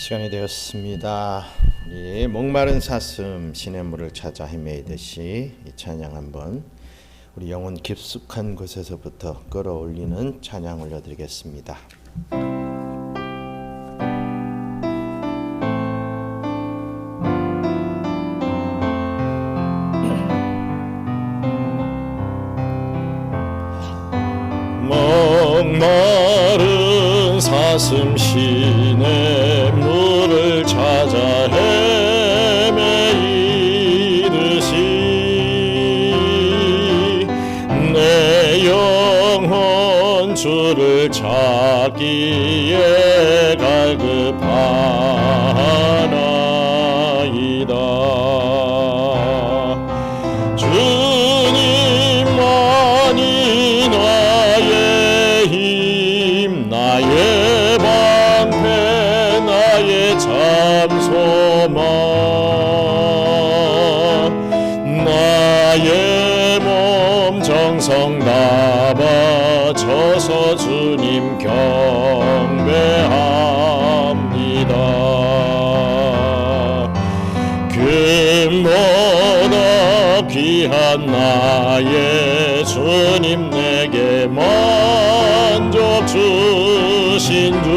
시간이 되었습니다. 우리 목마른 사슴 시냇물을 찾아 헤매이듯이 이 찬양 한번 우리 영혼 깊숙한 곳에서부터 끌어올리는 찬양 올려드리겠습니다. 목마른 사슴 시냇물을 찾아 헤매이듯이 내 영혼 주를 찾기에 갈급하나이다. 주님만이 나의 힘, 나의 방패, 나의 참소망, 나의 몸 정성 다 바쳐서 주님 경배합니다. 금보다 귀한 나의 주님, 내게 만족 주신 주,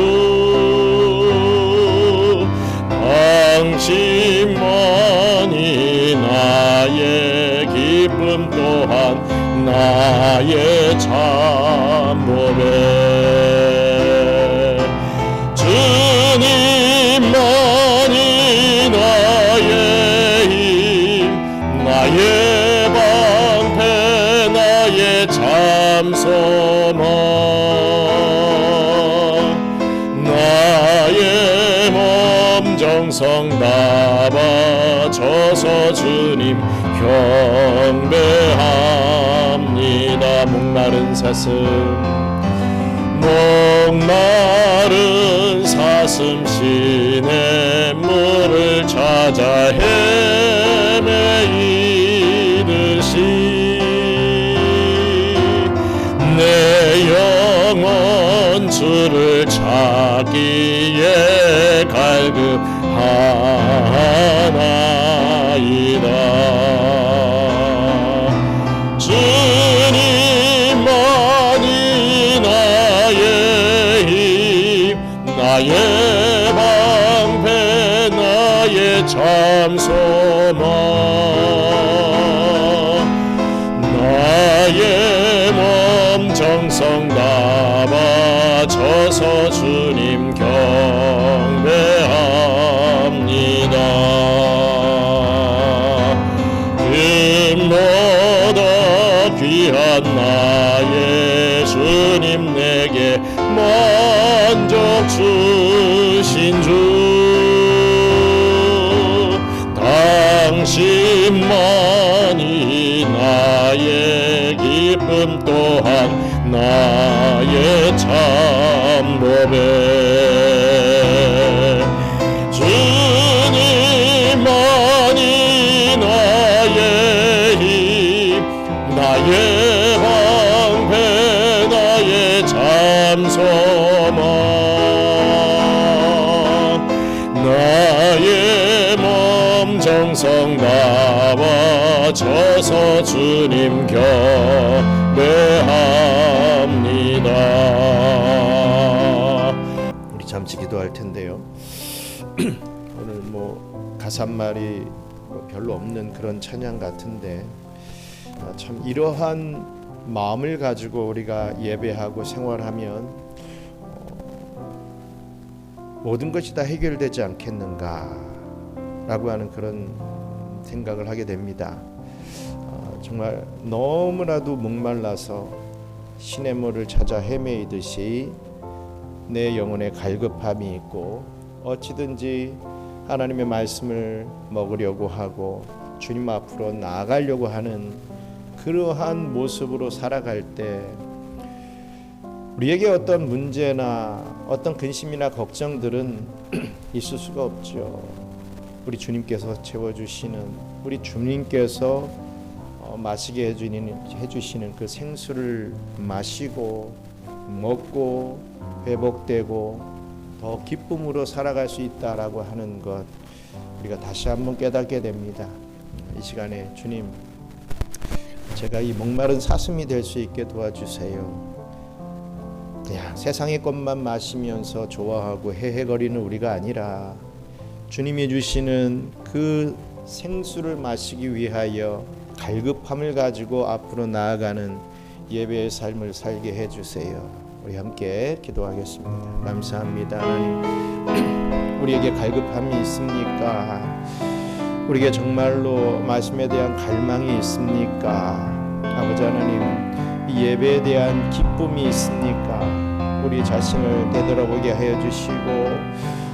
당신만이 나의 기쁨 또한 나의 참보배. 주님만이 나의 힘, 나의 방패, 나의 참소망, 나의 몸 정성 다 바쳐서 주님 경배합니다. 목마른 사슴, 목마른 사슴 시냇물을 찾아 헤매이듯이 내 영혼 주를 찾기에 갈급하나이다. 주님만이 나의 힘, 나의 방패, 나의 참소망, 나의 몸 정성 다 바쳐서 주님 경배합니다. 금보다 귀한 나의 주님, 내게 만족 주신 주, 당신만이 나의 기쁨 또한 나의 참보배. 주님만이 나의 힘, 나의 방패, 나의 참소망, 나의 몸 정성 다 바쳐서 주님 경배합니다. 우리 잠시 기도할 텐데요. 오늘 가사말이 별로 없는 그런 찬양 같은데 참 이러한 마음을 가지고 우리가 예배하고 생활하면 모든 것이 다 해결되지 않겠는가라고 하는 그런 생각을 하게 됩니다. 정말 너무나도 목말라서 시냇물을 찾아 헤매이듯이 내 영혼에 갈급함이 있고 어찌든지 하나님의 말씀을 먹으려고 하고 주님 앞으로 나아가려고 하는 그러한 모습으로 살아갈 때 우리에게 어떤 문제나 어떤 근심이나 걱정들은 있을 수가 없죠. 우리 주님께서 채워주시는, 우리 주님께서 마시게 해주시는 그 생수를 마시고 먹고 회복되고 더 기쁨으로 살아갈 수 있다라고 하는 것 우리가 다시 한번 깨닫게 됩니다. 이 시간에 주님, 제가 이 목마른 사슴이 될 수 있게 도와주세요. 그냥 세상의 것만 마시면서 좋아하고 헤헤거리는 우리가 아니라 주님이 주시는 그 생수를 마시기 위하여 갈급함을 가지고 앞으로 나아가는 예배의 삶을 살게 해주세요. 우리 함께 기도하겠습니다. 감사합니다. 하나님, 우리에게 갈급함이 있습니까? 우리에게 정말로 말씀에 대한 갈망이 있습니까? 아버지 하나님, 이 예배에 대한 기쁨이 있습니까? 우리 자신을 되돌아보게 하여 주시고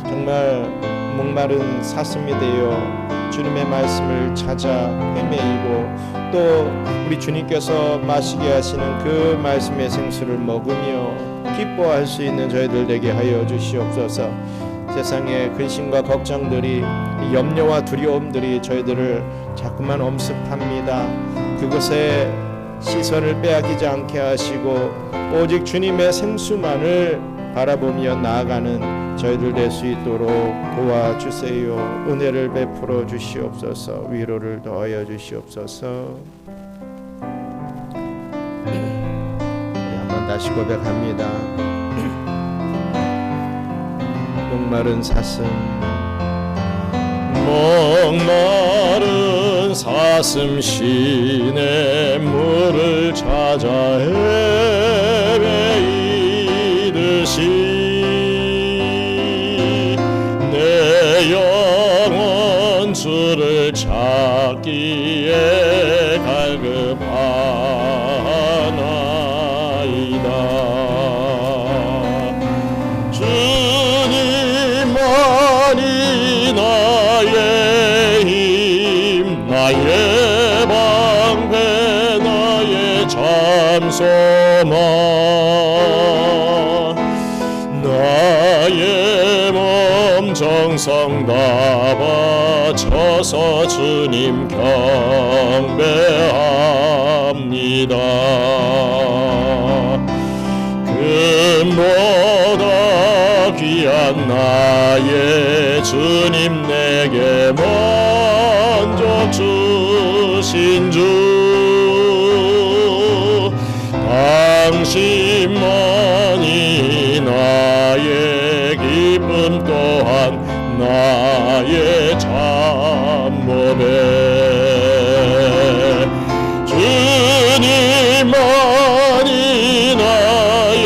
정말 목마른 사슴이 되어 주님의 말씀을 찾아 헤매이고 또 우리 주님께서 마시게 하시는 그 말씀의 생수를 먹으며 기뻐할 수 있는 저희들 되게 하여 주시옵소서. 세상의 근심과 걱정들이, 염려와 두려움들이 저희들을 자꾸만 엄습합니다. 그것에 시선을 빼앗기지 않게 하시고 오직 주님의 생수만을 바라보며 나아가는 저희들 될 수 있도록 도와주세요. 은혜를 베풀어 주시옵소서. 위로를 더하여 주시옵소서. 우리 한번 다시 고백합니다. 목마른 사슴, 목마른 사슴 시냇물을 찾아 헤매이듯이 내 영혼 주를 찾기에 갈급하나이다. 주님만이 나의 힘, 나의 방패, 나의 잠소망, 나의 몸 정성 다 바쳐서 주님 경배합니다. 금보다 귀한 나의 주님, 내게 먼저 주신 주, 당신만이 나의 기쁨 또한 나의 참모배. 주님만이 나의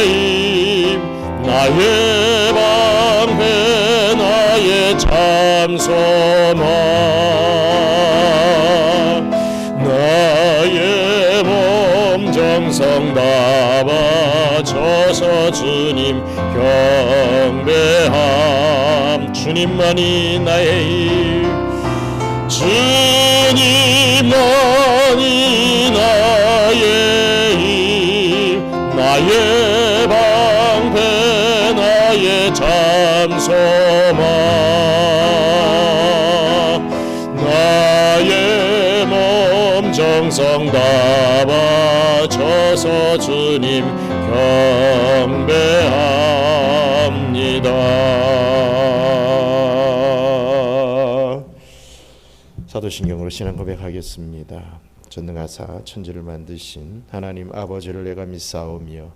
힘, 나의 방패, 나의 참소망, 나의 몸 정성 다 바쳐서 주님 경배함. 주님만이 나의 힘, 주님만이 나의 힘, 나의 방패, 나의 잠소망, 나의 몸 정성 다 바쳐서 주님 경배합니다. 사도신경으로 신앙 고백하겠습니다. 전능하사 천지를 만드신 하나님 아버지를 내가 믿사오며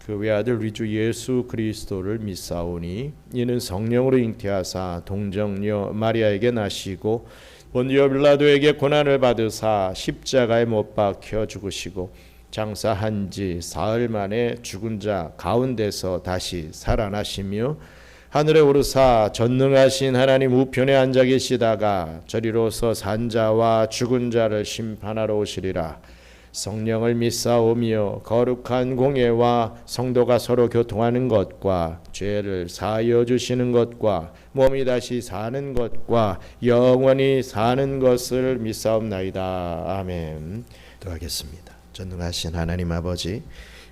그 외아들 우리 주 예수 그리스도를 믿사오니 이는 성령으로 잉태하사 동정녀 마리아에게 나시고 본디오 빌라도에게 고난을 받으사 십자가에 못 박혀 죽으시고 장사한 지 사흘 만에 죽은 자 가운데서 다시 살아나시며 하늘에 오르사 전능하신 하나님 우편에 앉아 계시다가 저리로서 산 자와 죽은 자를 심판하러 오시리라. 성령을 믿사오며 거룩한 공예와 성도가 서로 교통하는 것과 죄를 사하여 주시는 것과 몸이 다시 사는 것과 영원히 사는 것을 믿사옵나이다. 아멘. 기도하겠습니다. 전능하신 하나님 아버지,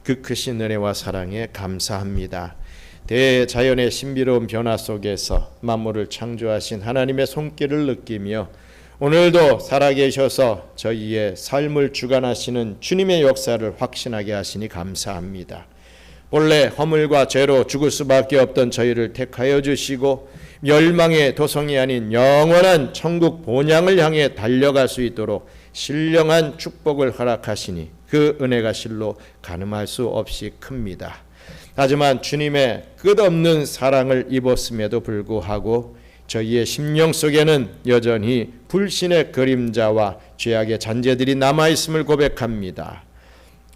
그 크신 은혜와 사랑에 감사합니다. 대자연의 신비로운 변화 속에서 만물을 창조하신 하나님의 손길을 느끼며 오늘도 살아계셔서 저희의 삶을 주관하시는 주님의 역사를 확신하게 하시니 감사합니다. 본래 허물과 죄로 죽을 수밖에 없던 저희를 택하여 주시고 멸망의 도성이 아닌 영원한 천국 본향을 향해 달려갈 수 있도록 신령한 축복을 허락하시니 그 은혜가 실로 가늠할 수 없이 큽니다. 하지만 주님의 끝없는 사랑을 입었음에도 불구하고 저희의 심령 속에는 여전히 불신의 그림자와 죄악의 잔재들이 남아있음을 고백합니다.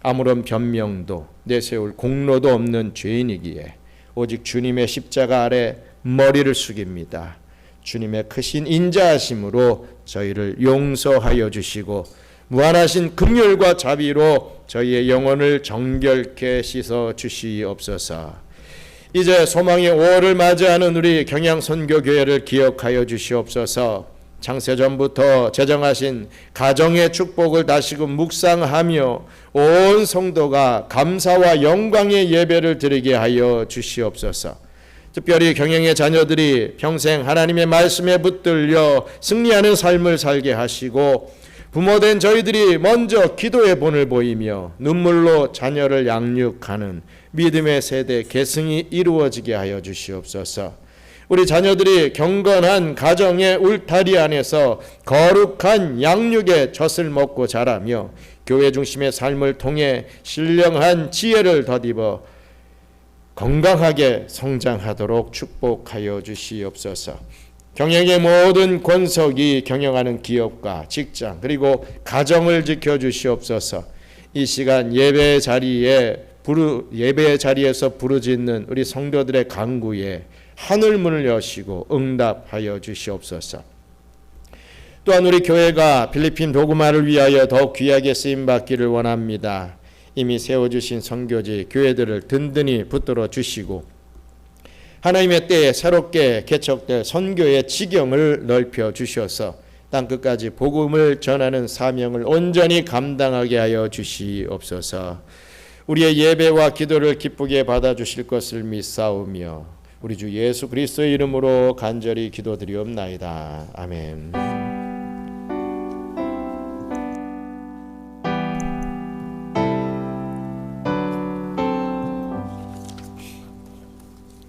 아무런 변명도 내세울 공로도 없는 죄인이기에 오직 주님의 십자가 아래 머리를 숙입니다. 주님의 크신 인자하심으로 저희를 용서하여 주시고 무한하신 긍휼과 자비로 저희의 영혼을 정결케 씻어 주시옵소서. 이제 소망의 5월을 맞이하는 우리 경양선교교회를 기억하여 주시옵소서. 창세전부터 제정하신 가정의 축복을 다시금 묵상하며 온 성도가 감사와 영광의 예배를 드리게 하여 주시옵소서. 특별히 경영의 자녀들이 평생 하나님의 말씀에 붙들려 승리하는 삶을 살게 하시고 부모된 저희들이 먼저 기도의 본을 보이며 눈물로 자녀를 양육하는 믿음의 세대 계승이 이루어지게 하여 주시옵소서. 우리 자녀들이 경건한 가정의 울타리 안에서 거룩한 양육의 젖을 먹고 자라며 교회 중심의 삶을 통해 신령한 지혜를 덧입어 건강하게 성장하도록 축복하여 주시옵소서. 경영의 모든 권속이 경영하는 기업과 직장 그리고 가정을 지켜주시옵소서. 이 시간 예배 자리에서 부르짖는 우리 성도들의 간구에 하늘문을 여시고 응답하여 주시옵소서. 또한 우리 교회가 필리핀 복음화를 위하여 더욱 귀하게 쓰임받기를 원합니다. 이미 세워주신 선교지 교회들을 든든히 붙들어 주시고 하나님의 때에 새롭게 개척될 선교의 지경을 넓혀 주셔서 땅끝까지 복음을 전하는 사명을 온전히 감당하게 하여 주시옵소서. 우리의 예배와 기도를 기쁘게 받아주실 것을 믿사오며 우리 주 예수 그리스도의 이름으로 간절히 기도드리옵나이다. 아멘.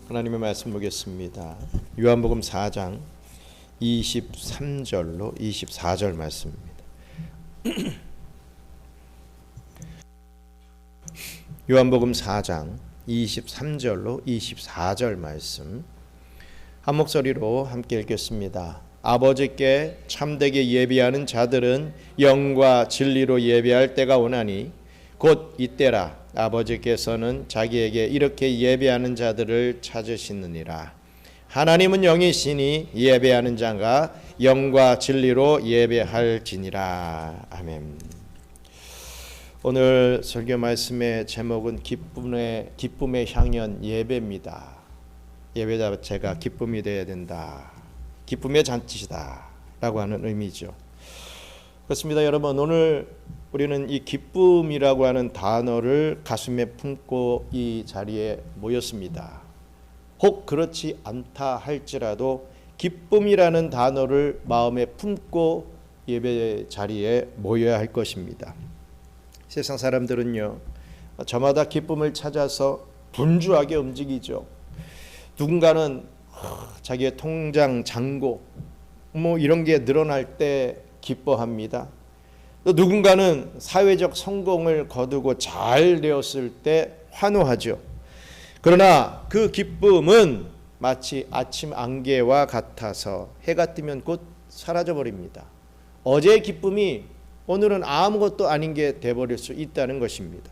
하나님의 말씀 보겠습니다. 요한복음 4장 23절로 24절 말씀입니다. 요한복음 4장 23절로 24절 말씀 한 목소리로 함께 읽겠습니다. 아버지께 참되게 예배하는 자들은 영과 진리로 예배할 때가 오나니 곧 이때라. 아버지께서는 자기에게 이렇게 예배하는 자들을 찾으시느니라. 하나님은 영이시니 예배하는 자가 영과 진리로 예배할지니라. 아멘. 오늘 설교 말씀의 제목은 기쁨의 향연 예배입니다. 예배 자체가 기쁨이 되어야 된다. 기쁨의 잔치다 라고 하는 의미죠. 그렇습니다. 여러분, 오늘 우리는 이 기쁨이라고 하는 단어를 가슴에 품고 이 자리에 모였습니다. 혹 그렇지 않다 할지라도 기쁨이라는 단어를 마음에 품고 예배 자리에 모여야 할 것입니다. 세상 사람들은요, 저마다 기쁨을 찾아서 분주하게 움직이죠. 누군가는 자기의 통장 잔고 이런 게 늘어날 때 기뻐합니다. 또 누군가는 사회적 성공을 거두고 잘 되었을 때 환호하죠. 그러나 그 기쁨은 마치 아침 안개와 같아서 해가 뜨면 곧 사라져 버립니다. 어제의 기쁨이 오늘은 아무것도 아닌 게 돼버릴 수 있다는 것입니다.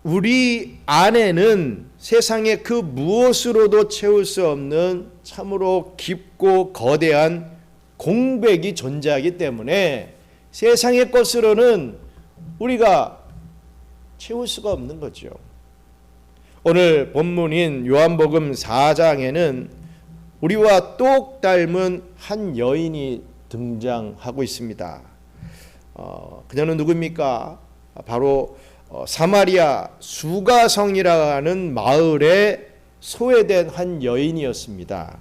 우리 안에는 세상의 그 무엇으로도 채울 수 없는 참으로 깊고 거대한 공백이 존재하기 때문에 세상의 것으로는 우리가 채울 수가 없는 거죠. 오늘 본문인 요한복음 4장에는 우리와 똑 닮은 한 여인이 등장하고 있습니다. 그녀는 누구입니까? 바로 사마리아 수가성이라고 하는 마을에 소외된 한 여인이었습니다.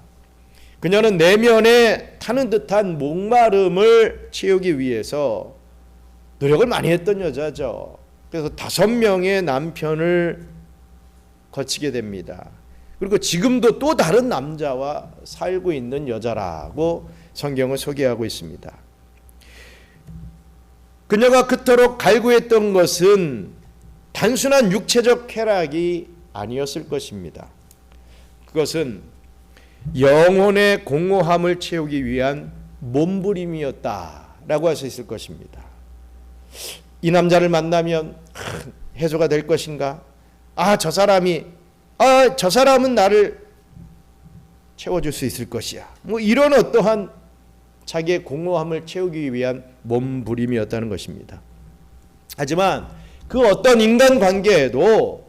그녀는 내면에 타는 듯한 목마름을 채우기 위해서 노력을 많이 했던 여자죠. 그래서 5명의 남편을 거치게 됩니다. 그리고 지금도 또 다른 남자와 살고 있는 여자라고 성경을 소개하고 있습니다. 그녀가 그토록 갈구했던 것은 단순한 육체적 쾌락이 아니었을 것입니다. 그것은 영혼의 공허함을 채우기 위한 몸부림이었다라고 할 수 있을 것입니다. 이 남자를 만나면 해소가 될 것인가? 저 사람은 나를 채워줄 수 있을 것이야. 이런 어떠한 자기의 공허함을 채우기 위한 몸부림이었다는 것입니다. 하지만 그 어떤 인간관계에도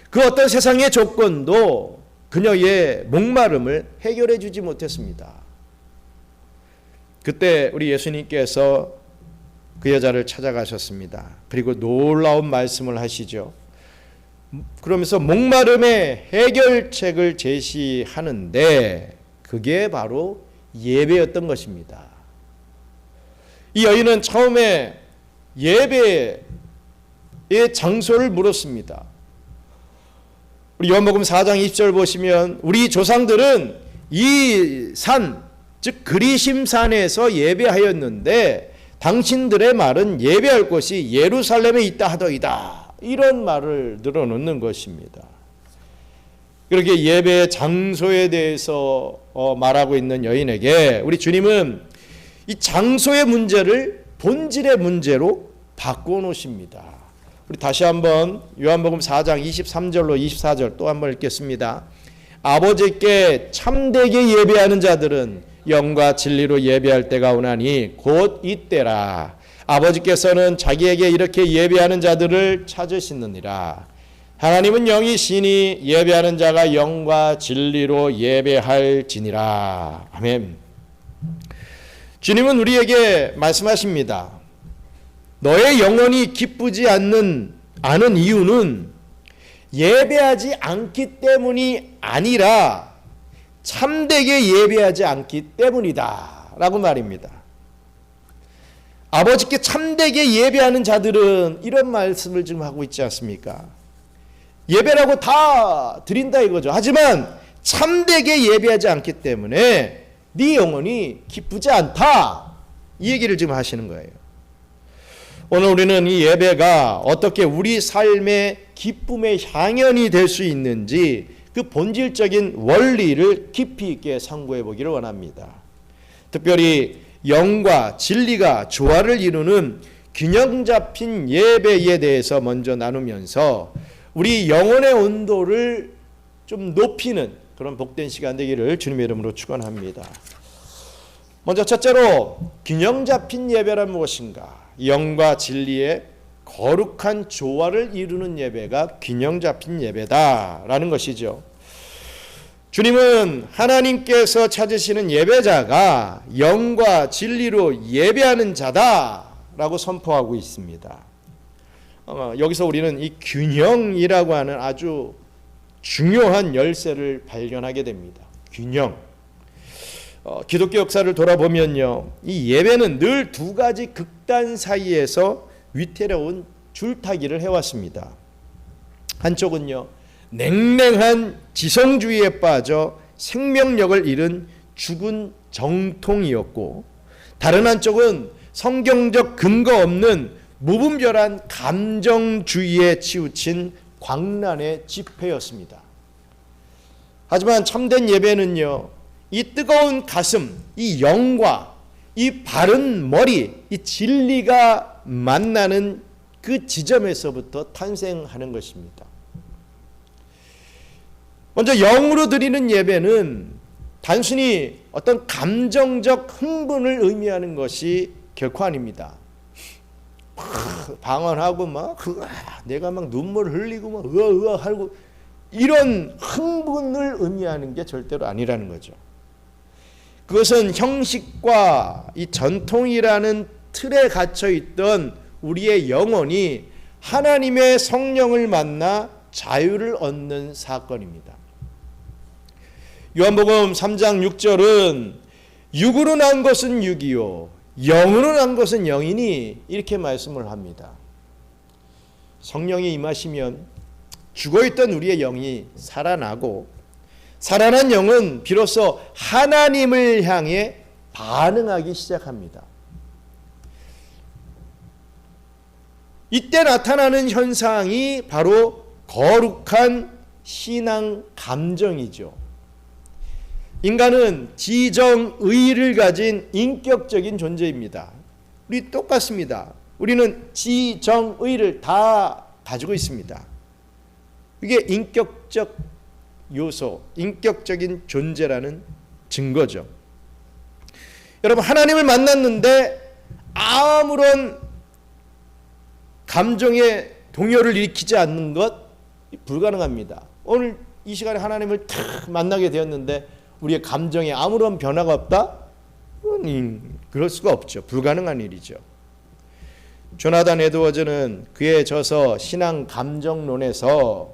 그 어떤 세상의 조건도 그녀의 목마름을 해결해 주지 못했습니다. 그때 우리 예수님께서 그 여자를 찾아가셨습니다. 그리고 놀라운 말씀을 하시죠. 그러면서 목마름의 해결책을 제시하는데 그게 바로 예배였던 것입니다. 이 여인은 처음에 예배의 장소를 물었습니다. 우리 요한복음 4장 20절 보시면 우리 조상들은 이 산, 즉 그리심산에서 예배하였는데 당신들의 말은 예배할 곳이 예루살렘에 있다 하더이다. 이런 말을 늘어놓는 것입니다. 그렇게 예배 장소에 대해서 말하고 있는 여인에게 우리 주님은 이 장소의 문제를 본질의 문제로 바꿔놓으십니다. 우리 다시 한번 요한복음 4장 23절로 24절 또 한번 읽겠습니다. 아버지께 참되게 예배하는 자들은 영과 진리로 예배할 때가 오나니 곧 이때라. 아버지께서는 자기에게 이렇게 예배하는 자들을 찾으시느니라. 하나님은 영이시니 예배하는 자가 영과 진리로 예배할지니라. 아멘. 주님은 우리에게 말씀하십니다. 너의 영혼이 기쁘지 않는 이유는 예배하지 않기 때문이 아니라 참되게 예배하지 않기 때문이다 라고 말입니다. 아버지께 참되게 예배하는 자들은 이런 말씀을 지금 하고 있지 않습니까? 예배라고 다 드린다 이거죠. 하지만 참되게 예배하지 않기 때문에 네 영혼이 기쁘지 않다 이 얘기를 지금 하시는 거예요. 오늘 우리는 이 예배가 어떻게 우리 삶의 기쁨의 향연이 될 수 있는지 그 본질적인 원리를 깊이 있게 상고해 보기를 원합니다. 특별히 영과 진리가 조화를 이루는 균형 잡힌 예배에 대해서 먼저 나누면서 우리 영혼의 온도를 좀 높이는 그런 복된 시간 되기를 주님의 이름으로 축원합니다. 먼저 첫째로 균형 잡힌 예배란 무엇인가? 영과 진리의 거룩한 조화를 이루는 예배가 균형 잡힌 예배다라는 것이죠. 주님은 하나님께서 찾으시는 예배자가 영과 진리로 예배하는 자다라고 선포하고 있습니다. 여기서 우리는 이 균형이라고 하는 아주 중요한 열쇠를 발견하게 됩니다. 균형. 기독교 역사를 돌아보면요, 이 예배는 늘 두 가지 극단 사이에서 위태로운 줄타기를 해왔습니다. 한쪽은요, 냉랭한 지성주의에 빠져 생명력을 잃은 죽은 정통이었고, 다른 한쪽은 성경적 근거 없는 무분별한 감정주의에 치우친 광란의 집회였습니다. 하지만 참된 예배는요, 이 뜨거운 가슴, 이 영과 이 바른 머리, 이 진리가 만나는 그 지점에서부터 탄생하는 것입니다. 먼저 영으로 드리는 예배는 단순히 어떤 감정적 흥분을 의미하는 것이 결코 아닙니다. 방언하고 내가 막 눈물 흘리고 막 으아 하고 이런 흥분을 의미하는 게 절대로 아니라는 거죠. 그것은 형식과 이 전통이라는 틀에 갇혀 있던 우리의 영혼이 하나님의 성령을 만나 자유를 얻는 사건입니다. 요한복음 3장 6절은 육으로 난 것은 육이요 영으로 난 것은 영이니 이렇게 말씀을 합니다. 성령이 임하시면 죽어있던 우리의 영이 살아나고, 살아난 영은 비로소 하나님을 향해 반응하기 시작합니다. 이때 나타나는 현상이 바로 거룩한 신앙 감정이죠. 인간은 지정의를 가진 인격적인 존재입니다. 우리 똑같습니다. 우리는 지정의를 다 가지고 있습니다. 이게 인격적 요소, 인격적인 존재라는 증거죠. 여러분, 하나님을 만났는데 아무런 감정의 동요를 일으키지 않는 것 불가능합니다. 오늘 이 시간에 하나님을 탁 만나게 되었는데 우리의 감정에 아무런 변화가 없다? 그럴 수가 없죠. 불가능한 일이죠. 조나단 에드워즈는 그에 져서 신앙 감정론에서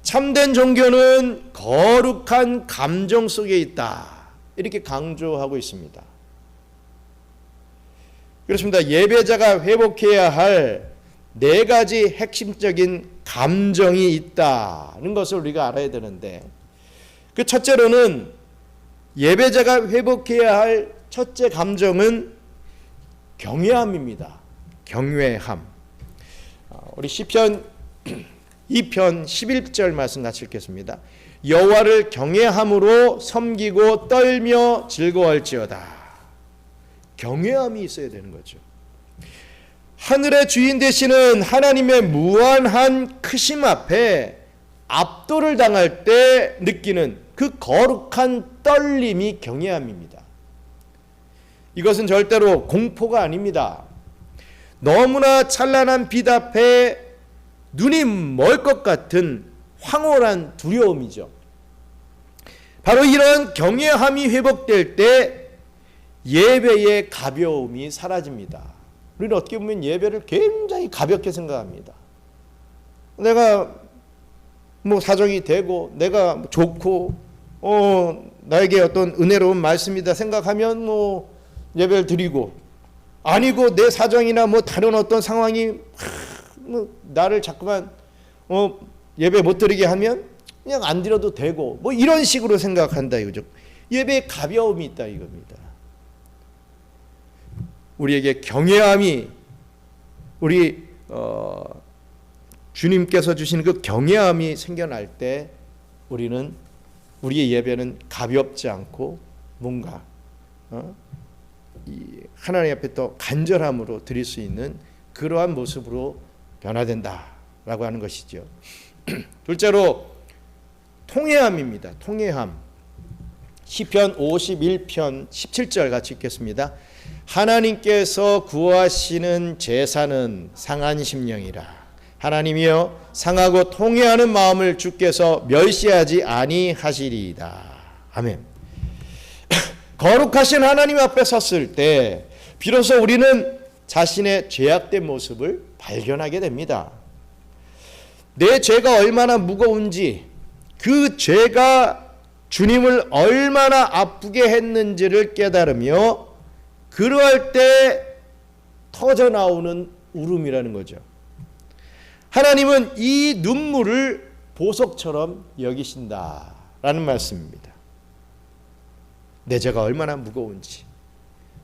참된 종교는 거룩한 감정 속에 있다, 이렇게 강조하고 있습니다. 그렇습니다. 예배자가 회복해야 할 4가지 핵심적인 감정이 있다는 것을 우리가 알아야 되는데, 그 첫째로는 예배자가 회복해야 할 첫째 감정은 경외함입니다. 경외함. 우리 시편 2편 11절 말씀 같이 읽겠습니다. 여호와를 경외함으로 섬기고 떨며 즐거워할지어다. 경외함이 있어야 되는 거죠. 하늘의 주인 되시는 하나님의 무한한 크심 앞에 압도를 당할 때 느끼는 그 거룩한 떨림이 경외함입니다. 이것은 절대로 공포가 아닙니다. 너무나 찬란한 빛 앞에 눈이 멀 것 같은 황홀한 두려움이죠. 바로 이런 경외함이 회복될 때 예배의 가벼움이 사라집니다. 우리는 어떻게 보면 예배를 굉장히 가볍게 생각합니다. 내가 뭐 사정이 되고 내가 좋고 나에게 어떤 은혜로운 말씀이다 생각하면 뭐 예배를 드리고, 아니고 내 사정이나 뭐 다른 어떤 상황이 나를 자꾸만 예배 못 드리게 하면 그냥 안 드려도 되고, 뭐 이런 식으로 생각한다 이거죠. 예배에 가벼움이 있다 이겁니다. 우리에게 경외함이, 우리 주님께서 주시는 그 경외함이 생겨날 때 우리의 예배는 가볍지 않고 뭔가 이 하나님 앞에 또 간절함으로 드릴 수 있는 그러한 모습으로 변화된다라고 하는 것이죠. 둘째로 통회함입니다. 통회함. 시편 51편 17절 같이 읽겠습니다. 하나님께서 구하시는 제사는 상한 심령이라. 하나님이여 상하고 통회하는 마음을 주께서 멸시하지 아니하시리이다. 아멘. 거룩하신 하나님 앞에 섰을 때 비로소 우리는 자신의 죄악된 모습을 발견하게 됩니다. 내 죄가 얼마나 무거운지, 그 죄가 주님을 얼마나 아프게 했는지를 깨달으며 그러할 때 터져나오는 울음이라는 거죠. 하나님은 이 눈물을 보석처럼 여기신다라는 말씀입니다. 내 죄가 얼마나 무거운지,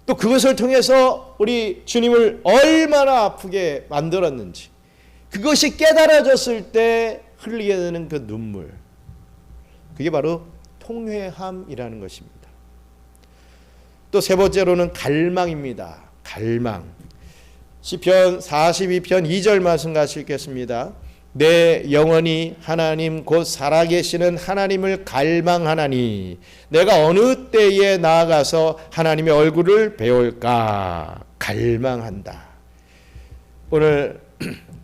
또 그것을 통해서 우리 주님을 얼마나 아프게 만들었는지, 그것이 깨달아졌을 때 흘리게 되는 그 눈물, 그게 바로 통회함이라는 것입니다. 또 세 번째로는 갈망입니다. 갈망. 시편 42편 2절 말씀 같이 읽겠습니다. 내 영혼이 하나님 곧 살아계시는 하나님을 갈망하나니 내가 어느 때에 나아가서 하나님의 얼굴을 배울까. 갈망한다. 오늘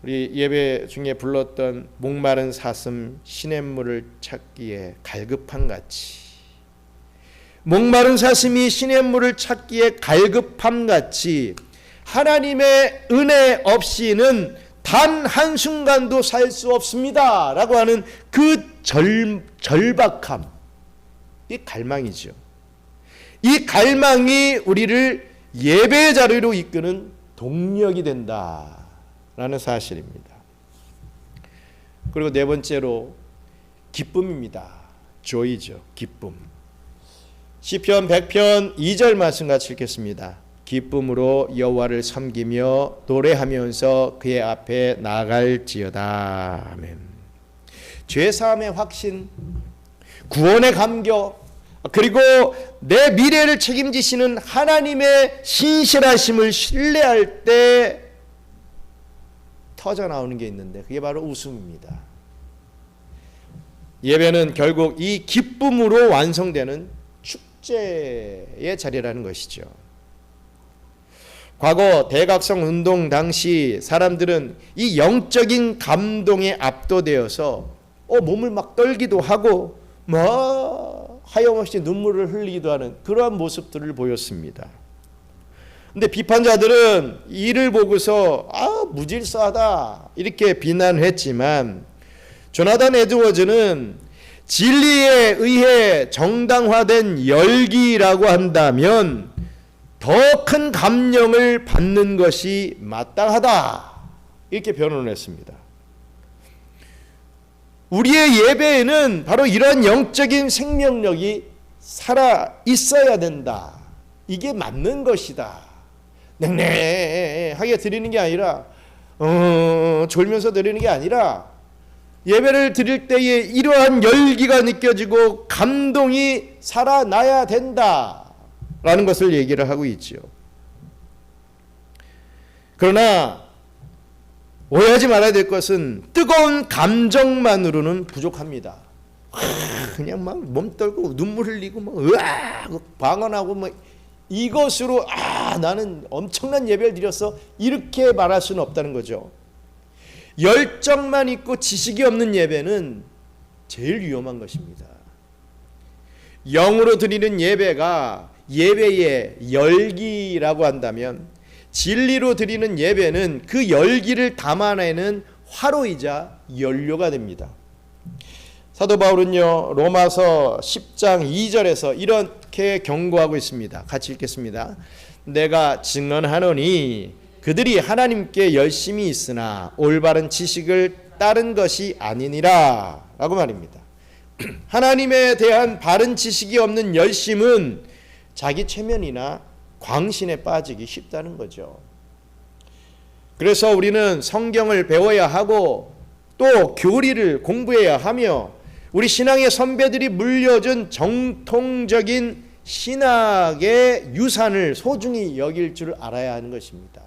우리 예배 중에 불렀던 목마른 사슴 시냇물을 찾기에 갈급한 같이, 목마른 사슴이 시냇물을 찾기에 갈급함 같이 하나님의 은혜 없이는 단 한순간도 살 수 없습니다 라고 하는 그 절박함, 이 갈망이죠. 이 갈망이 우리를 예배의 자리로 이끄는 동력이 된다라는 사실입니다. 그리고 네 번째로 기쁨입니다. joy죠. 기쁨. 시편 100편 2절 말씀 같이 읽겠습니다. 기쁨으로 여호와를 섬기며 노래하면서 그의 앞에 나아갈지어다. 아멘. 죄사함의 확신, 구원의 감격, 그리고 내 미래를 책임지시는 하나님의 신실하심을 신뢰할 때 터져 나오는 게 있는데 그게 바로 웃음입니다. 예배는 결국 이 기쁨으로 완성되는 축제의 자리라는 것이죠. 과거 대각성 운동 당시 사람들은 이 영적인 감동에 압도되어서 몸을 막 떨기도 하고 하염없이 눈물을 흘리기도 하는 그러한 모습들을 보였습니다. 근데 비판자들은 이를 보고서 무질서하다 이렇게 비난했지만 조나단 에드워즈는 진리에 의해 정당화된 열기라고 한다면 더 큰 감명을 받는 것이 마땅하다 이렇게 변론을 했습니다. 우리의 예배에는 바로 이런 영적인 생명력이 살아 있어야 된다. 이게 맞는 것이다. 냉랭하게 드리는 게 아니라 졸면서 드리는 게 아니라 예배를 드릴 때에 이러한 열기가 느껴지고 감동이 살아나야 된다라는 것을 얘기를 하고 있죠. 그러나 오해하지 말아야 될 것은 뜨거운 감정만으로는 부족합니다. 그냥 막 몸 떨고 눈물 흘리고 방언하고 이것으로 나는 엄청난 예배를 드렸어 이렇게 말할 수는 없다는 거죠. 열정만 있고 지식이 없는 예배는 제일 위험한 것입니다. 영으로 드리는 예배가 예배의 열기라고 한다면 진리로 드리는 예배는 그 열기를 담아내는 화로이자 연료가 됩니다. 사도 바울은요 로마서 10장 2절에서 이렇게 경고하고 있습니다. 같이 읽겠습니다. 내가 증언하노니 그들이 하나님께 열심히 있으나 올바른 지식을 따른 것이 아니니라 라고 말입니다. 하나님에 대한 바른 지식이 없는 열심은 자기 체면이나 광신에 빠지기 쉽다는 거죠. 그래서 우리는 성경을 배워야 하고 또 교리를 공부해야 하며 우리 신앙의 선배들이 물려준 정통적인 신학의 유산을 소중히 여길 줄 알아야 하는 것입니다.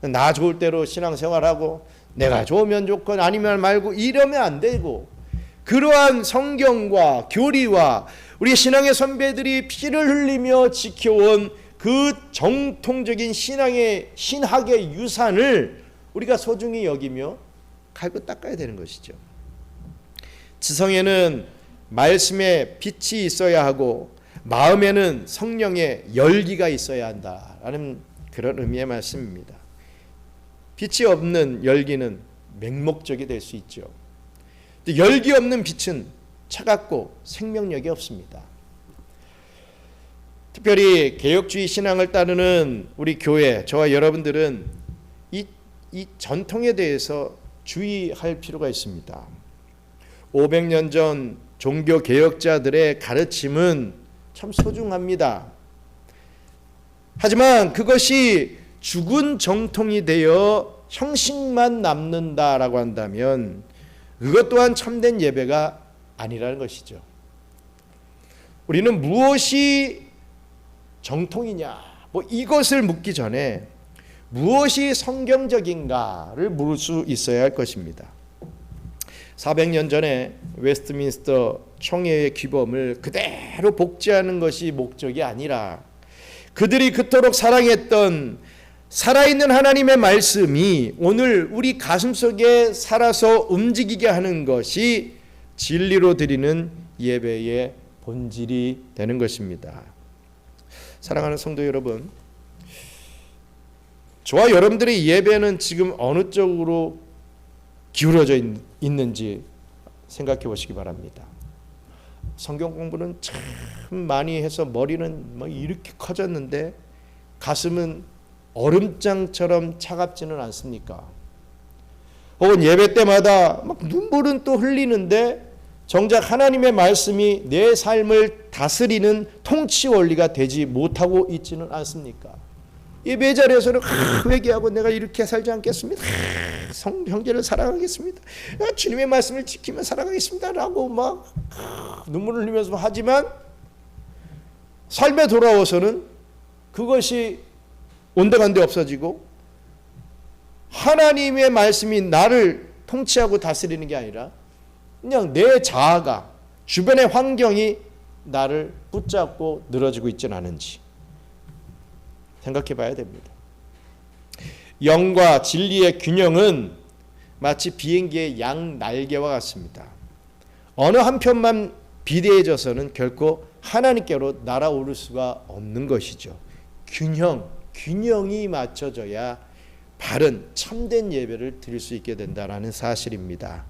나 좋을 대로 신앙생활하고 내가 좋으면 좋고 아니면 말고 이러면 안 되고 그러한 성경과 교리와 우리 신앙의 선배들이 피를 흘리며 지켜온 그 정통적인 신학의 유산을 우리가 소중히 여기며 갈고 닦아야 되는 것이죠. 지성에는 말씀의 빛이 있어야 하고 마음에는 성령의 열기가 있어야 한다라는 그런 의미의 말씀입니다. 빛이 없는 열기는 맹목적이 될 수 있죠. 열기 없는 빛은 차갑고 생명력이 없습니다. 특별히 개혁주의 신앙을 따르는 우리 교회, 저와 여러분들은 이 전통에 대해서 주의할 필요가 있습니다. 500년 전 종교 개혁자들의 가르침은 참 소중합니다. 하지만 그것이 죽은 정통이 되어 형식만 남는다라고 한다면 그것 또한 참된 예배가 아니라는 것이죠. 우리는 무엇이 정통이냐 이것을 묻기 전에 무엇이 성경적인가를 물을 수 있어야 할 것입니다. 400년 전에 웨스트민스터 총회의 규범을 그대로 복제하는 것이 목적이 아니라 그들이 그토록 사랑했던 살아있는 하나님의 말씀이 오늘 우리 가슴속에 살아서 움직이게 하는 것이 진리로 드리는 예배의 본질이 되는 것입니다. 사랑하는 성도 여러분, 저와 여러분들의 예배는 지금 어느 쪽으로 기울어져 있는지 생각해 보시기 바랍니다. 성경 공부는 참 많이 해서 머리는 이렇게 커졌는데 가슴은 얼음장처럼 차갑지는 않습니까? 혹은 예배 때마다 막 눈물은 또 흘리는데 정작 하나님의 말씀이 내 삶을 다스리는 통치 원리가 되지 못하고 있지는 않습니까? 예배 자리에서는 회개하고 내가 이렇게 살지 않겠습니다. 형제를 사랑하겠습니다. 주님의 말씀을 지키며 살아가겠습니다. 라고 막 눈물을 흘리면서 하지만 삶에 돌아와서는 그것이 온데간데 없어지고 하나님의 말씀이 나를 통치하고 다스리는 게 아니라 그냥 내 자아가 주변의 환경이 나를 붙잡고 늘어지고 있지는 않은지 생각해 봐야 됩니다. 영과 진리의 균형은 마치 비행기의 양 날개와 같습니다. 어느 한편만 비대해져서는 결코 하나님께로 날아오를 수가 없는 것이죠. 균형이 맞춰져야 바른 참된 예배를 드릴 수 있게 된다는 사실입니다.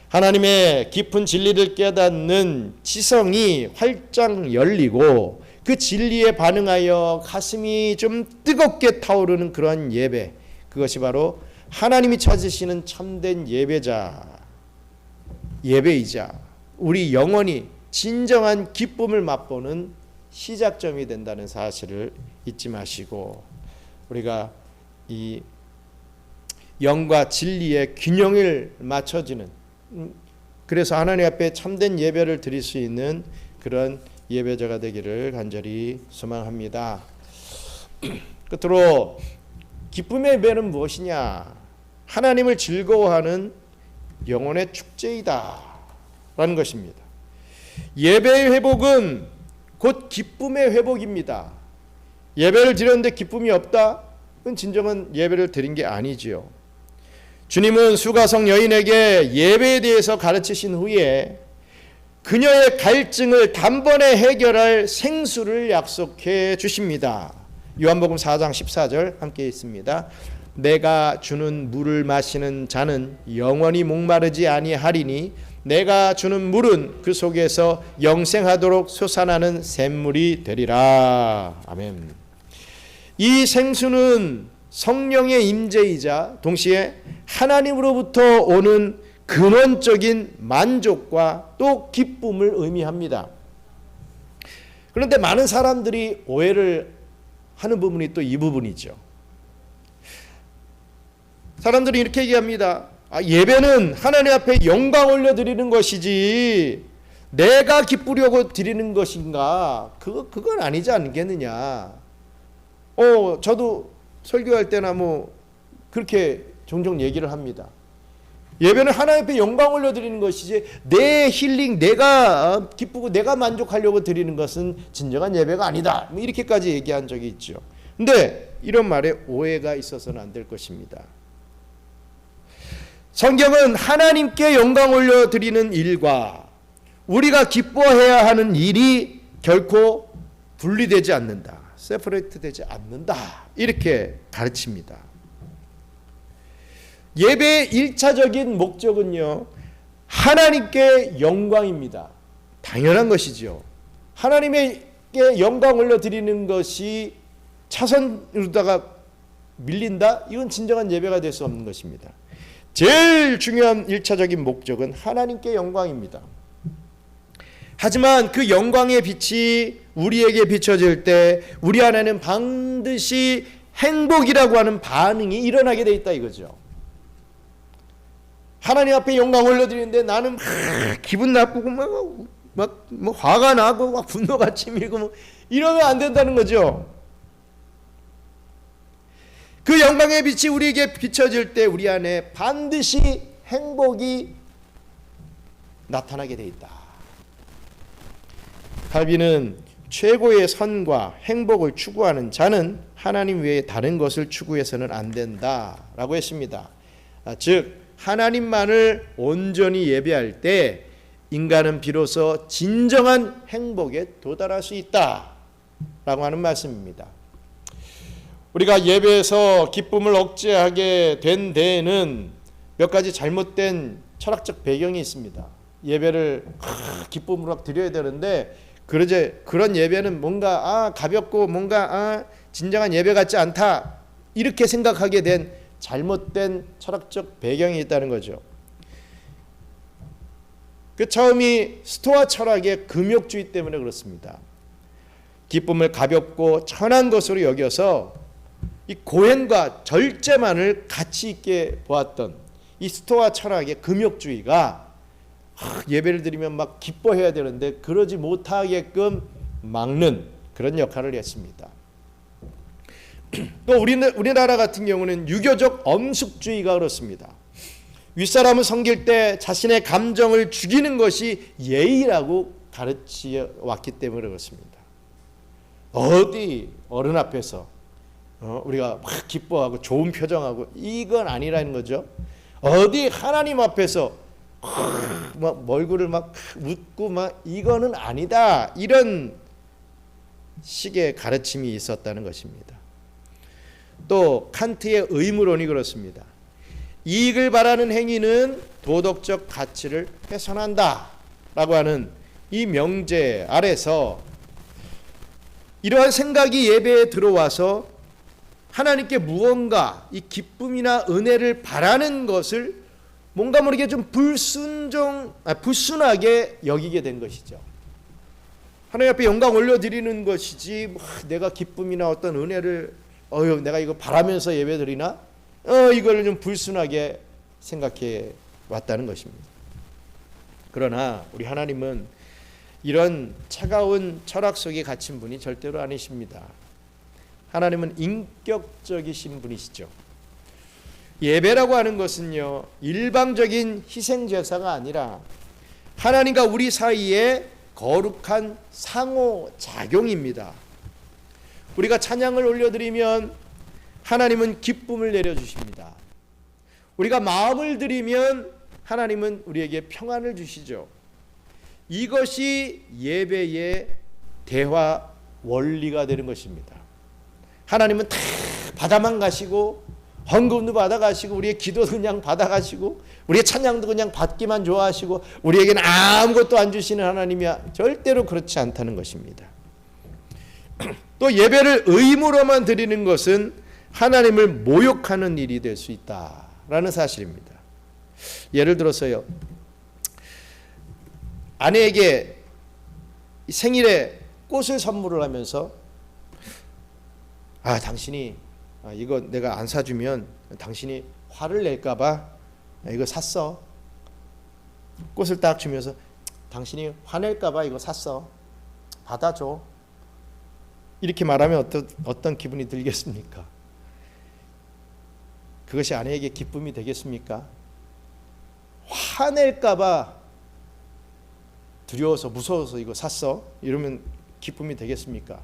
하나님의 깊은 진리를 깨닫는 지성이 활짝 열리고 그 진리에 반응하여 가슴이 좀 뜨겁게 타오르는 그런 예배, 그것이 바로 하나님이 찾으시는 참된 예배이자 우리 영혼이 진정한 기쁨을 맛보는 시작점이 된다는 사실을 잊지 마시고 우리가 이 영과 진리의 균형을 맞춰지는, 그래서 하나님 앞에 참된 예배를 드릴 수 있는 그런 예배자가 되기를 간절히 소망합니다. 끝으로 기쁨의 예배는 무엇이냐? 하나님을 즐거워하는 영혼의 축제이다 라는 것입니다. 예배의 회복은 곧 기쁨의 회복입니다. 예배를 드렸는데 기쁨이 없다? 그건 진정한 예배를 드린 게 아니지요. 주님은 수가성 여인에게 예배에 대해서 가르치신 후에 그녀의 갈증을 단번에 해결할 생수를 약속해 주십니다. 요한복음 4장 14절 함께 있습니다. 내가 주는 물을 마시는 자는 영원히 목마르지 아니하리니 내가 주는 물은 그 속에서 영생하도록 솟아나는 샘물이 되리라. 아멘. 이 생수는 성령의 임재이자 동시에 하나님으로부터 오는 근원적인 만족과 또 기쁨을 의미합니다. 그런데 많은 사람들이 오해를 하는 부분이 또 이 부분이죠. 사람들이 이렇게 얘기합니다. 예배는 하나님 앞에 영광 올려드리는 것이지 내가 기쁘려고 드리는 것인가? 그건 아니지 않겠느냐. 저도 설교할 때나 그렇게 종종 얘기를 합니다. 예배는 하나님 앞에 영광 올려드리는 것이지 내 힐링, 내가 기쁘고 내가 만족하려고 드리는 것은 진정한 예배가 아니다. 이렇게까지 얘기한 적이 있죠. 근데 이런 말에 오해가 있어서는 안 될 것입니다. 성경은 하나님께 영광 올려드리는 일과 우리가 기뻐해야 하는 일이 결코 분리되지 않는다. 세퍼레이트 되지 않는다. 이렇게 가르칩니다. 예배의 1차적인 목적은요, 하나님께 영광입니다. 당연한 것이죠. 하나님께 영광 올려드리는 것이 차선으로다가 밀린다? 이건 진정한 예배가 될 수 없는 것입니다. 제일 중요한 1차적인 목적은 하나님께 영광입니다. 하지만 그 영광의 빛이 우리에게 비춰질 때 우리 안에는 반드시 행복이라고 하는 반응이 일어나게 돼 있다 이거죠. 하나님 앞에 영광 올려드리는데 나는 기분 나쁘고 막 화가 나고 막 분노가 치밀고 이러면 안 된다는 거죠. 그 영광의 빛이 우리에게 비춰질 때 우리 안에 반드시 행복이 나타나게 돼 있다. 칼빈은 최고의 선과 행복을 추구하는 자는 하나님 외에 다른 것을 추구해서는 안 된다라고 했습니다. 즉 하나님만을 온전히 예배할 때 인간은 비로소 진정한 행복에 도달할 수 있다라고 하는 말씀입니다. 우리가 예배에서 기쁨을 억제하게 된 데에는 몇 가지 잘못된 철학적 배경이 있습니다. 예배를 기쁨으로 드려야 되는데 그런 예배는 뭔가 가볍고 뭔가 진정한 예배 같지 않다 이렇게 생각하게 된 잘못된 철학적 배경이 있다는 거죠. 그 처음이 스토아 철학의 금욕주의 때문에 그렇습니다. 기쁨을 가볍고 천한 것으로 여겨서 이 고행과 절제만을 가치 있게 보았던 이 스토아 철학의 금욕주의가 예배를 드리면 막 기뻐해야 되는데 그러지 못하게끔 막는 그런 역할을 했습니다. 또 우리나라 같은 경우는 유교적 엄숙주의가 그렇습니다. 윗사람을 섬길 때 자신의 감정을 죽이는 것이 예의라고 가르쳐 왔기 때문에 그렇습니다. 어디 어른 앞에서 우리가 막 기뻐하고 좋은 표정하고 이건 아니라는 거죠. 어디 하나님 앞에서 막 얼굴을 막 웃고 막 이거는 아니다, 이런 식의 가르침이 있었다는 것입니다. 또 칸트의 의무론이 그렇습니다. 이익을 바라는 행위는 도덕적 가치를 훼손한다 라고 하는 이 명제 아래서 이러한 생각이 예배에 들어와서 하나님께 무언가 이 기쁨이나 은혜를 바라는 것을 뭔가 모르게 좀 불순하게 여기게 된 것이죠. 하나님 앞에 영광 올려드리는 것이지 내가 기쁨이나 어떤 은혜를 내가 이거 바라면서 예배 드리나? 이걸 좀 불순하게 생각해 왔다는 것입니다. 그러나 우리 하나님은 이런 차가운 철학 속에 갇힌 분이 절대로 아니십니다. 하나님은 인격적이신 분이시죠. 예배라고 하는 것은요, 일방적인 희생제사가 아니라 하나님과 우리 사이에 거룩한 상호작용입니다. 우리가 찬양을 올려드리면 하나님은 기쁨을 내려주십니다. 우리가 마음을 드리면 하나님은 우리에게 평안을 주시죠. 이것이 예배의 대화 원리가 되는 것입니다. 하나님은 다 받아만 가시고 헌금도 받아가시고 우리의 기도도 그냥 받아가시고 우리의 찬양도 그냥 받기만 좋아하시고 우리에게는 아무것도 안 주시는 하나님이야. 절대로 그렇지 않다는 것입니다. 또 예배를 의무로만 드리는 것은 하나님을 모욕하는 일이 될 수 있다라는 사실입니다. 예를 들어서요, 아내에게 생일에 꽃을 선물을 하면서 당신이 이거 내가 안 사주면 당신이 화를 낼까봐 이거 샀어. 꽃을 딱 주면서 당신이 화낼까봐 이거 샀어. 받아줘. 이렇게 말하면 어떤 기분이 들겠습니까? 그것이 아내에게 기쁨이 되겠습니까? 화낼까봐 두려워서 무서워서 이거 샀어. 이러면 기쁨이 되겠습니까?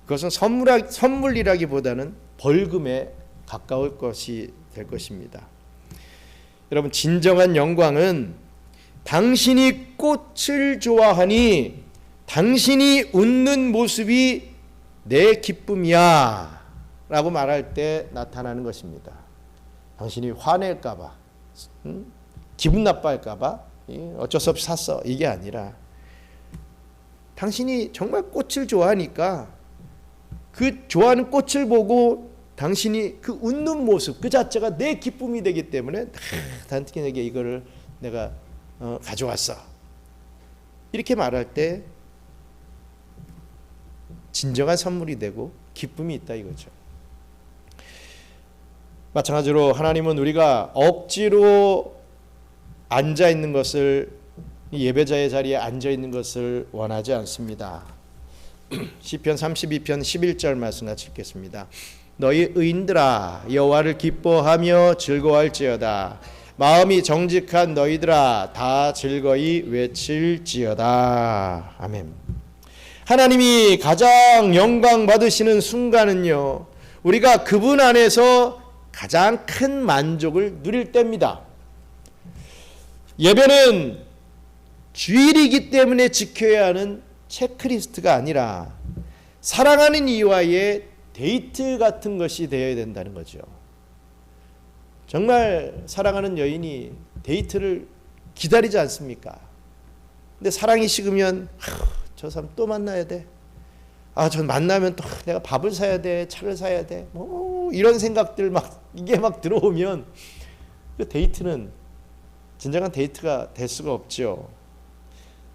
그것은 선물이라기보다는 벌금에 가까울 것이 될 것입니다. 여러분, 진정한 영광은 당신이 꽃을 좋아하니 당신이 웃는 모습이 내 기쁨이야 라고 말할 때 나타나는 것입니다. 당신이 화낼까 봐, 기분 나빠할까 봐 어쩔 수 없이 샀어, 이게 아니라 당신이 정말 꽃을 좋아하니까 그 좋아하는 꽃을 보고 당신이 그 웃는 모습 그 자체가 내 기쁨이 되기 때문에 당신에게 이거를 내가 가져왔어, 이렇게 말할 때 진정한 선물이 되고 기쁨이 있다 이거죠. 마찬가지로 하나님은 우리가 억지로 앉아 있는 것을, 예배자의 자리에 앉아 있는 것을 원하지 않습니다. 시편 32편 11절 말씀 같이 읽겠습니다. 너희 의인들아 여호와를 기뻐하며 즐거워할지어다. 마음이 정직한 너희들아 다 즐거이 외칠지어다. 아멘. 하나님이 가장 영광 받으시는 순간은요, 우리가 그분 안에서 가장 큰 만족을 누릴 때입니다. 예배는 주일이기 때문에 지켜야 하는 체크리스트가 아니라 사랑하는 이와의 데이트 같은 것이 되어야 된다는 거죠. 정말 사랑하는 여인이 데이트를 기다리지 않습니까? 근데 사랑이 식으면 저 사람 또 만나야 돼. 저 만나면 또 내가 밥을 사야 돼, 차를 사야 돼. 이런 생각들 이게 막 들어오면 그 데이트는 진정한 데이트가 될 수가 없죠.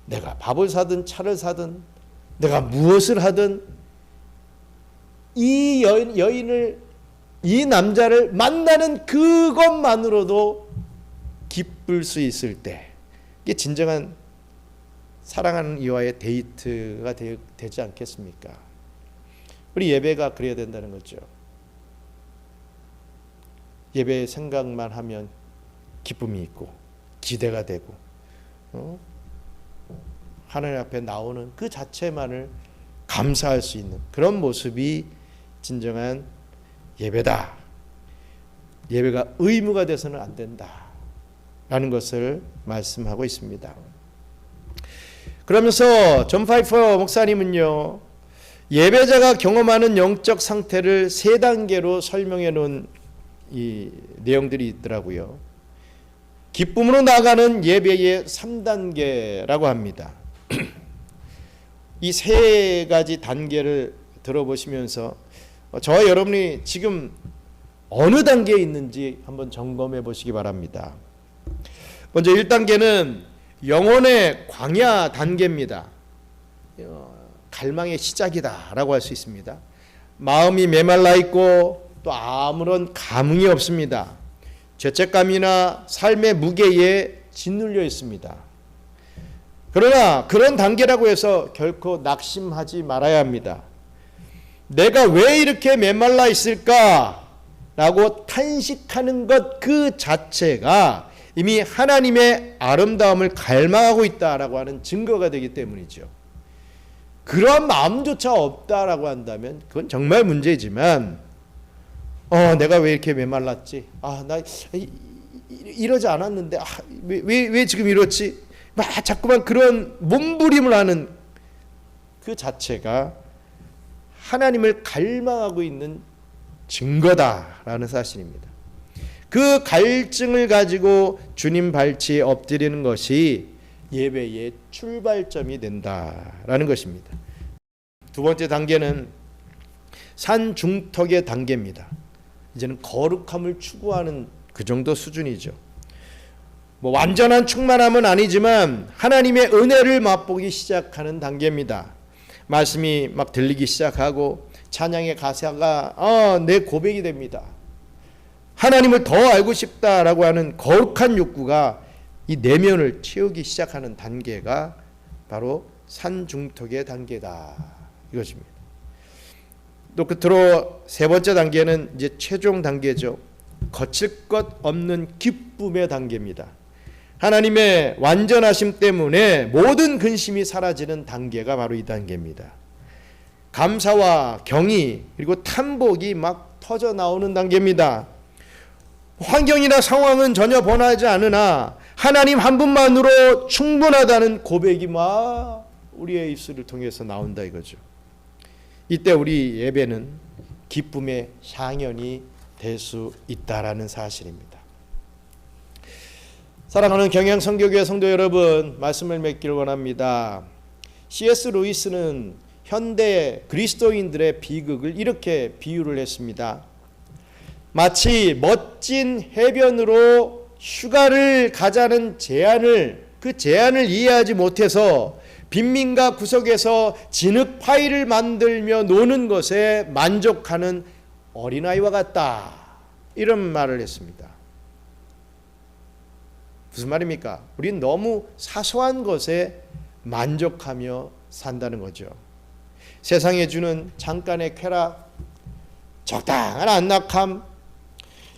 내가 밥을 사든 차를 사든 내가 무엇을 하든 이 여인을, 이 남자를 만나는 그것만으로도 기쁠 수 있을 때 이게 진정한 사랑하는 이와의 데이트가 되지 않겠습니까? 우리 예배가 그래야 된다는 거죠. 예배 생각만 하면 기쁨이 있고 기대가 되고 하나님 앞에 나오는 그 자체만을 감사할 수 있는 그런 모습이 진정한 예배다. 예배가 의무가 돼서는 안 된다 라는 것을 말씀하고 있습니다. 그러면서 존 파이퍼 목사님은요, 예배자가 경험하는 영적 상태를 3단계로 설명해 놓은 이 내용들이 있더라고요. 기쁨으로 나아가는 예배의 3단계라고 합니다. 이 3가지 단계를 들어보시면서 저와 여러분이 지금 어느 단계에 있는지 한번 점검해 보시기 바랍니다. 먼저 1단계는 영혼의 광야 단계입니다. 갈망의 시작이다라고 할 수 있습니다. 마음이 메말라 있고 또 아무런 감흥이 없습니다. 죄책감이나 삶의 무게에 짓눌려 있습니다. 그러나 그런 단계라고 해서 결코 낙심하지 말아야 합니다. 내가 왜 이렇게 메말라 있을까? 라고 탄식하는 것 그 자체가 이미 하나님의 아름다움을 갈망하고 있다라고 하는 증거가 되기 때문이죠. 그러한 마음조차 없다라고 한다면 그건 정말 문제지만 내가 왜 이렇게 메말랐지? 나 이러지 않았는데 왜 지금 이렇지? 막 자꾸만 그런 몸부림을 하는 그 자체가 하나님을 갈망하고 있는 증거다라는 사실입니다. 그 갈증을 가지고 주님 발치에 엎드리는 것이 예배의 출발점이 된다라는 것입니다. 2번째 단계는 산중턱의 단계입니다. 이제는 거룩함을 추구하는 그 정도 수준이죠. 완전한 충만함은 아니지만 하나님의 은혜를 맛보기 시작하는 단계입니다. 말씀이 막 들리기 시작하고 찬양의 가사가 내 고백이 됩니다. 하나님을 더 알고 싶다라고 하는 거룩한 욕구가 이 내면을 채우기 시작하는 단계가 바로 산중턱의 단계다 이것입니다. 또 끝으로 3번째 단계는 이제 최종 단계죠. 거칠 것 없는 기쁨의 단계입니다. 하나님의 완전하심 때문에 모든 근심이 사라지는 단계가 바로 이 단계입니다. 감사와 경의 그리고 탐복이 막 터져 나오는 단계입니다. 환경이나 상황은 전혀 변하지 않으나 하나님 한 분만으로 충분하다는 고백이 막 우리의 입술을 통해서 나온다 이거죠. 이때 우리 예배는 기쁨의 향연이 될 수 있다라는 사실입니다. 사랑하는 경영선교교회 성도 여러분, 말씀을 맺기를 원합니다. C.S. 루이스는 현대 그리스도인들의 비극을 이렇게 비유를 했습니다. 마치 멋진 해변으로 휴가를 가자는 그 제안을 이해하지 못해서 빈민가 구석에서 진흙 파이를 만들며 노는 것에 만족하는 어린아이와 같다. 이런 말을 했습니다. 무슨 말입니까? 우린 너무 사소한 것에 만족하며 산다는 거죠. 세상에 주는 잠깐의 쾌락, 적당한 안락함,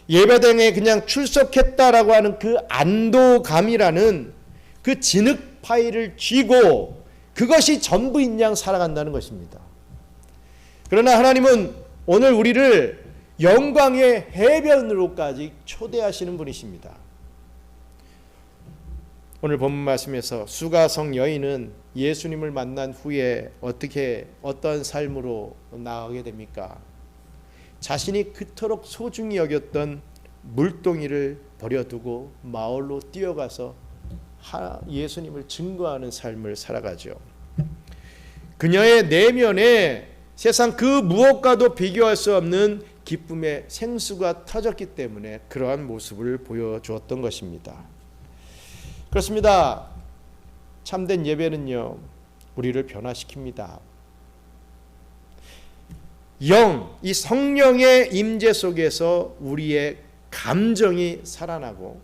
예배당에 그냥 출석했다라고 하는 그 안도감이라는 그 진흙 파이를 쥐고 그것이 전부인 양 살아간다는 것입니다. 그러나 하나님은 오늘 우리를 영광의 해변으로까지 초대하시는 분이십니다. 오늘 본문 말씀에서 수가성 여인은 예수님을 만난 후에 어떤 삶으로 나아가게 됩니까? 자신이 그토록 소중히 여겼던 물동이를 버려두고 마을로 뛰어가서 예수님을 증거하는 삶을 살아가죠. 그녀의 내면에 세상 그 무엇과도 비교할 수 없는 기쁨의 생수가 터졌기 때문에 그러한 모습을 보여주었던 것입니다. 그렇습니다. 참된 예배는요, 우리를 변화시킵니다. 이 성령의 임재 속에서 우리의 감정이 살아나고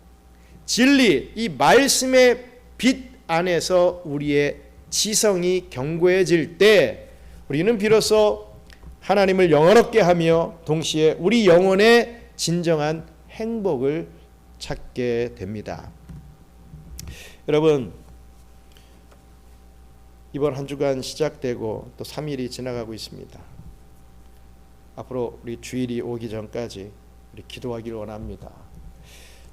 진리, 이 말씀의 빛 안에서 우리의 지성이 견고해질 때 우리는 비로소 하나님을 영원롭게 하며 동시에 우리 영혼의 진정한 행복을 찾게 됩니다. 여러분, 이번 한 주간 시작되고 또 3일이 지나가고 있습니다. 앞으로 우리 주일이 오기 전까지 우리 기도하기를 원합니다.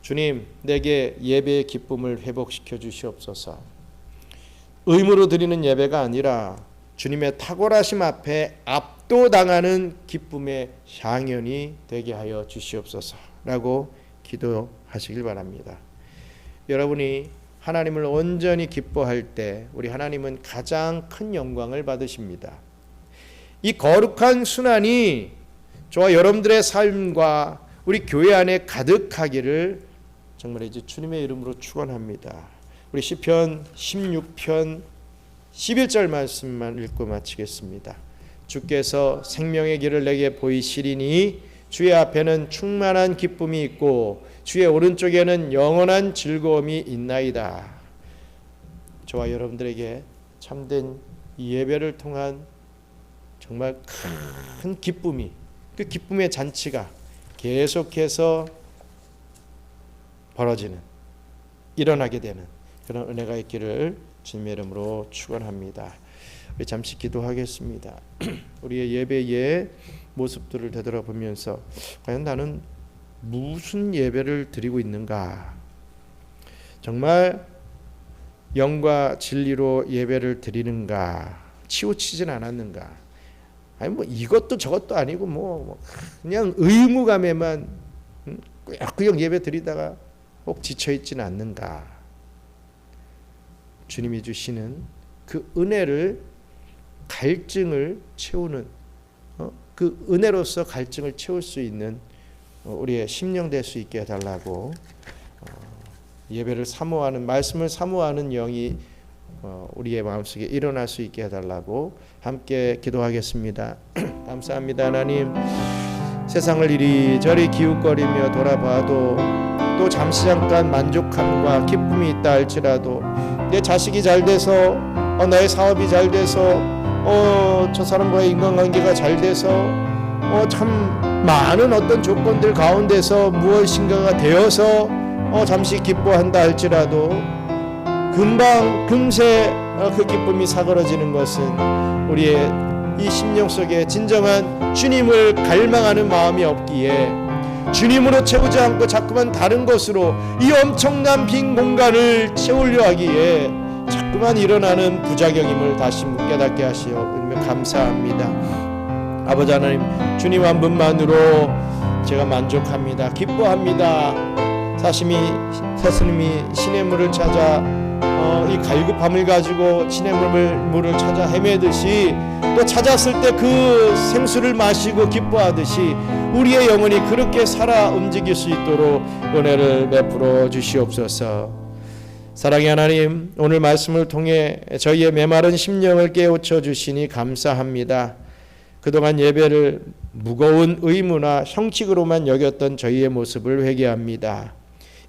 주님, 내게 예배의 기쁨을 회복시켜 주시옵소서. 의무로 드리는 예배가 아니라 주님의 탁월하심 앞에 압도당하는 기쁨의 향연이 되게 하여 주시옵소서라고 기도하시길 바랍니다. 여러분이 하나님을 온전히 기뻐할 때 우리 하나님은 가장 큰 영광을 받으십니다. 이 거룩한 순환이 저와 여러분들의 삶과 우리 교회 안에 가득하기를 정말 이제 주님의 이름으로 축원합니다. 우리 시편 16편 11절 말씀만 읽고 마치겠습니다. 주께서 생명의 길을 내게 보이시리니 주의 앞에는 충만한 기쁨이 있고 주의 오른쪽에는 영원한 즐거움이 있나이다. 저와 여러분들에게 참된 예배를 통한 정말 큰 기쁨이, 그 기쁨의 잔치가 계속해서 벌어지는, 일어나게 되는 그런 은혜가 있기를 주님의 이름으로 축원합니다. 우리 잠시 기도하겠습니다. 우리의 예배의 모습들을 되돌아보면서 과연 나는 무슨 예배를 드리고 있는가? 정말 영과 진리로 예배를 드리는가? 치우치진 않았는가? 아니 뭐 이것도 저것도 아니고 뭐 그냥 의무감에만 꾸역꾸역 예배 드리다가 혹 지쳐 있지는 않는가? 주님이 주시는 그 은혜를, 갈증을 채우는, 그 은혜로서 갈증을 채울 수 있는 우리의 심령 될 수 있게 해달라고, 예배를 사모하는, 말씀을 사모하는 영이 우리의 마음속에 일어날 수 있게 해달라고 함께 기도하겠습니다. 감사합니다. 하나님, 세상을 이리저리 기웃거리며 돌아봐도 또 잠시 잠깐 만족함과 기쁨이 있다 할지라도 내 자식이 잘 돼서, 나의 사업이 잘 돼서, 저 사람과의 인간관계가 잘 돼서, 참 많은 어떤 조건들 가운데서 무엇인가가 되어서 잠시 기뻐한다 할지라도 금방 금세 그 기쁨이 사그러지는 것은 우리의 이 심령 속에 진정한 주님을 갈망하는 마음이 없기에, 주님으로 채우지 않고 자꾸만 다른 것으로 이 엄청난 빈 공간을 채우려 하기에 자꾸만 일어나는 부작용임을 다시 깨닫게 하시어 감사합니다. 아버지 하나님, 주님 한 분만으로 제가 만족합니다. 기뻐합니다. 사슴이 시냇물을 찾아 이 갈급함을 가지고 시냇물을 찾아 헤매듯이 또 찾았을 때 그 생수를 마시고 기뻐하듯이 우리의 영혼이 그렇게 살아 움직일 수 있도록 은혜를 베풀어 주시옵소서. 사랑의 하나님, 오늘 말씀을 통해 저희의 메마른 심령을 깨우쳐 주시니 감사합니다. 그동안 예배를 무거운 의무나 형식으로만 여겼던 저희의 모습을 회개합니다.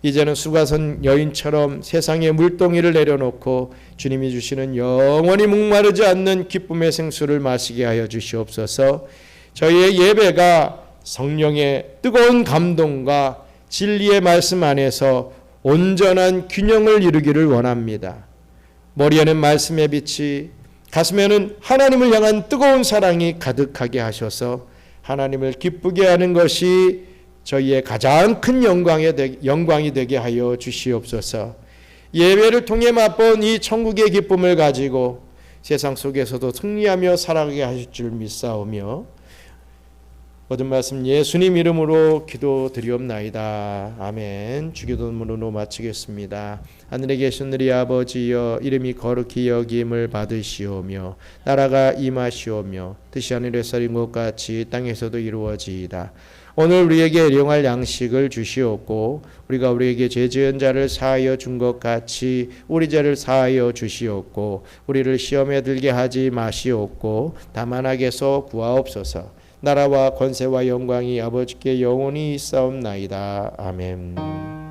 이제는 수가선 여인처럼 세상의 물동이를 내려놓고 주님이 주시는 영원히 목마르지 않는 기쁨의 생수를 마시게 하여 주시옵소서. 저희의 예배가 성령의 뜨거운 감동과 진리의 말씀 안에서 온전한 균형을 이루기를 원합니다. 머리에는 말씀의 빛이, 가슴에는 하나님을 향한 뜨거운 사랑이 가득하게 하셔서 하나님을 기쁘게 하는 것이 저희의 가장 큰 영광이 되게 하여 주시옵소서. 예배를 통해 맛본 이 천국의 기쁨을 가지고 세상 속에서도 승리하며 살아가게 하실 줄 믿사오며 모든 말씀 예수님 이름으로 기도드리옵나이다. 아멘. 주기도문으로 마치겠습니다. 하늘에 계신 우리 아버지여, 이름이 거룩히 여김을 받으시오며 나라가 임하시오며 뜻이 하늘에서 이룬 것 같이 땅에서도 이루어지이다. 오늘 우리에게 일용할 양식을 주시옵고 우리가 우리에게 죄 지은 자를 사하여 준 것 같이 우리 죄를 사하여 주시옵고 우리를 시험에 들게 하지 마시옵고 다만 악에서 구하옵소서. 나라와 권세와 영광이 아버지께 영원히 있사옵나이다. 아멘.